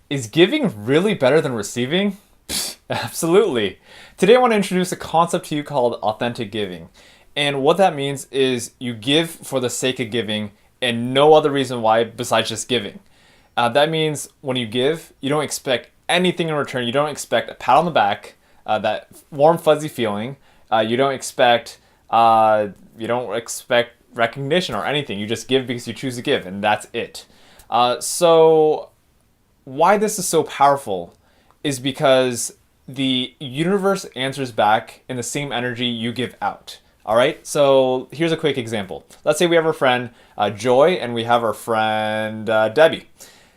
Is giving really better than receiving? Absolutely. Today I want to introduce a concept to you called authentic giving. And what that means is you give for the sake of giving and no other reason why besides just giving. That means when you give, you don't expect anything in return. You don't expect a pat on the back, that warm fuzzy feeling. You don't expect recognition or anything. You just give because you choose to give, and that's it. So why this is so powerful is because the universe answers back in the same energy you give out. All right. So here's a quick example. Let's say we have our friend Joy and we have our friend Debbie.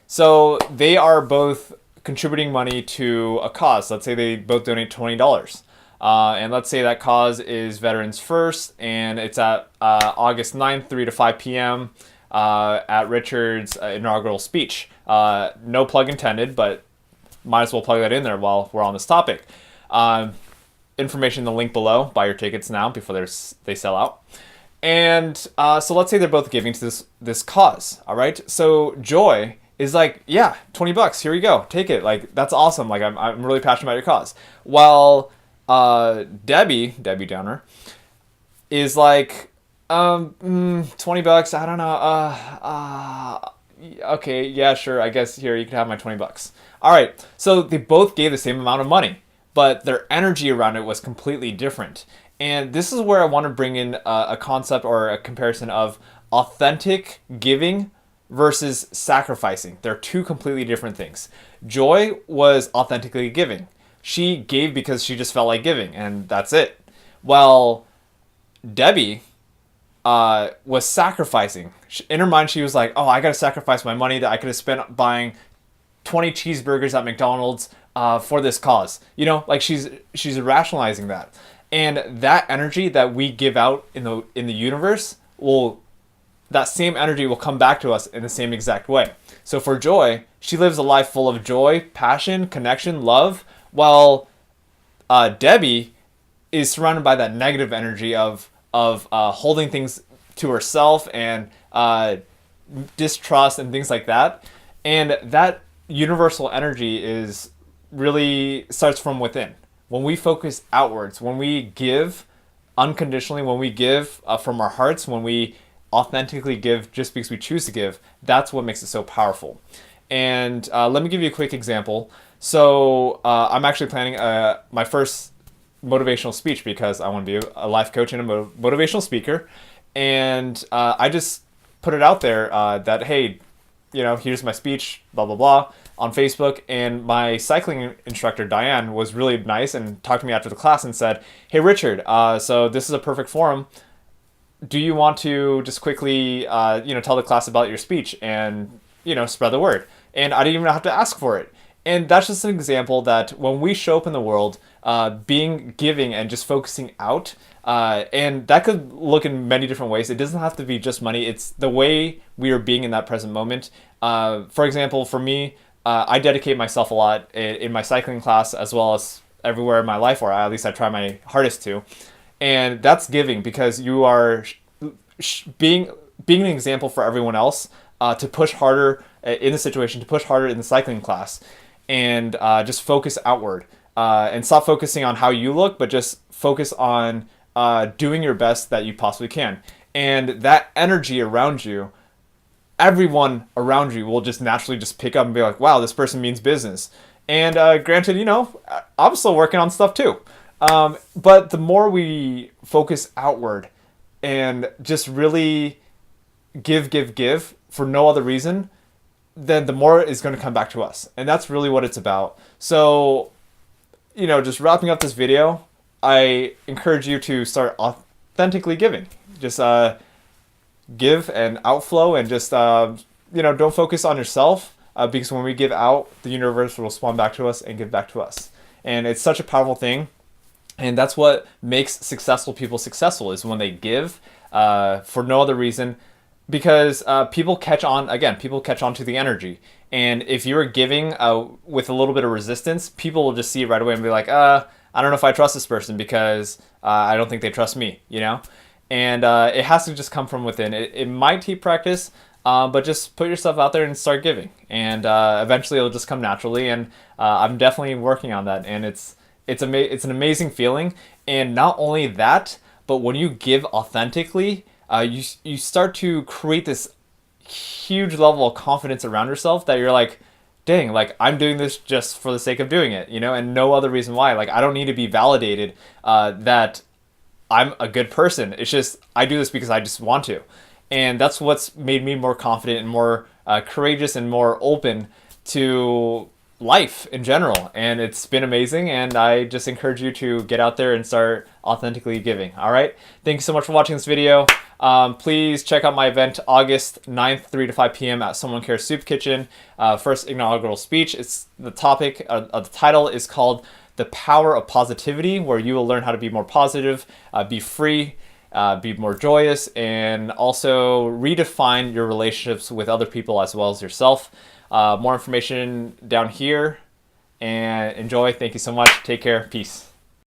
So they are both contributing money to a cause. Let's say they both donate $20. And let's say that cause is Veterans First, and it's at August 9th, 3 to 5 p.m. At Richard's inaugural speech. No plug intended, but might as well plug that in there while we're on this topic. Information in the link below. Buy your tickets now before they sell out. And so let's say they're both giving to this cause. All right. So Joy is like, yeah, $20. Here you go. Take it. Like, that's awesome. Like, I'm really passionate about your cause. While Debbie Downer is like, $20. I don't know. Okay, yeah, sure. I guess here you can have my $20. All right. So they both gave the same amount of money, but their energy around it was completely different. And this is where I want to bring in a concept or a comparison of authentic giving versus sacrificing. They're two completely different things. Joy was authentically giving. She gave because she just felt like giving, and that's it. Well, Debbie was sacrificing. In her mind, she was like, oh, I got to sacrifice my money that I could have spent buying 20 cheeseburgers at McDonald's for this cause. You know, like she's rationalizing that. And that energy that we give out in the universe that same energy will come back to us in the same exact way. So for Joy, she lives a life full of joy, passion, connection, love, while Debbie is surrounded by that negative energy of holding things to herself and distrust and things like that. And that universal energy is really starts from within. When we focus outwards, when we give unconditionally, when we give from our hearts, when we authentically give just because we choose to give, that's what makes it so powerful. And let me give you a quick example. So I'm actually planning my first motivational speech because I want to be a life coach and a motivational speaker. And I just put it out there that, hey, here's my speech, blah, blah, blah, on Facebook. And my cycling instructor, Diane, was really nice and talked to me after the class and said, hey, Richard, so this is a perfect forum. Do you want to just quickly, tell the class about your speech and, spread the word? And I didn't even have to ask for it. And that's just an example that when we show up in the world, being giving and just focusing out, and that could look in many different ways. It doesn't have to be just money. It's the way we are being in that present moment. For example, for me, I dedicate myself a lot in my cycling class as well as everywhere in my life, or at least I try my hardest to. And that's giving because you are being an example for everyone else to push harder in the situation, to push harder in the cycling class, and just focus outward and stop focusing on how you look, but just focus on doing your best that you possibly can. And that energy around you, everyone around you will just naturally just pick up and be like, wow, this person means business. And granted, I'm still working on stuff too. But the more we focus outward and just really give for no other reason, then the more is going to come back to us. And that's really what it's about. So, just wrapping up this video, I encourage you to start authentically giving. Just give and outflow and just, don't focus on yourself because when we give out, the universe will respond back to us and give back to us. And it's such a powerful thing. And that's what makes successful people successful is when they give for no other reason, because people catch on to the energy. And if you're giving with a little bit of resistance, people will just see it right away and be like, I don't know if I trust this person because I don't think they trust me, And it has to just come from within. It might take practice, But just put yourself out there and start giving, and eventually it'll just come naturally. And I'm definitely working on that, and it's an amazing feeling. And not only that, but when you give authentically, you start to create this huge level of confidence around yourself that you're like, dang, like I'm doing this just for the sake of doing it, and no other reason why. Like I don't need to be validated that I'm a good person. It's just I do this because I just want to, and that's what's made me more confident and more courageous and more open to life in general. And it's been amazing, and I just encourage you to get out there and start authentically giving. All right, thank you so much for watching this video. Please check out my event August 9th, 3 to 5 p.m. at Someone Cares Soup Kitchen. First inaugural speech. It's the topic, the title is called The Power of Positivity, where you will learn how to be more positive, be free, be more joyous, and also redefine your relationships with other people as well as yourself. More information down here, and enjoy. Thank you so much. Take care. Peace.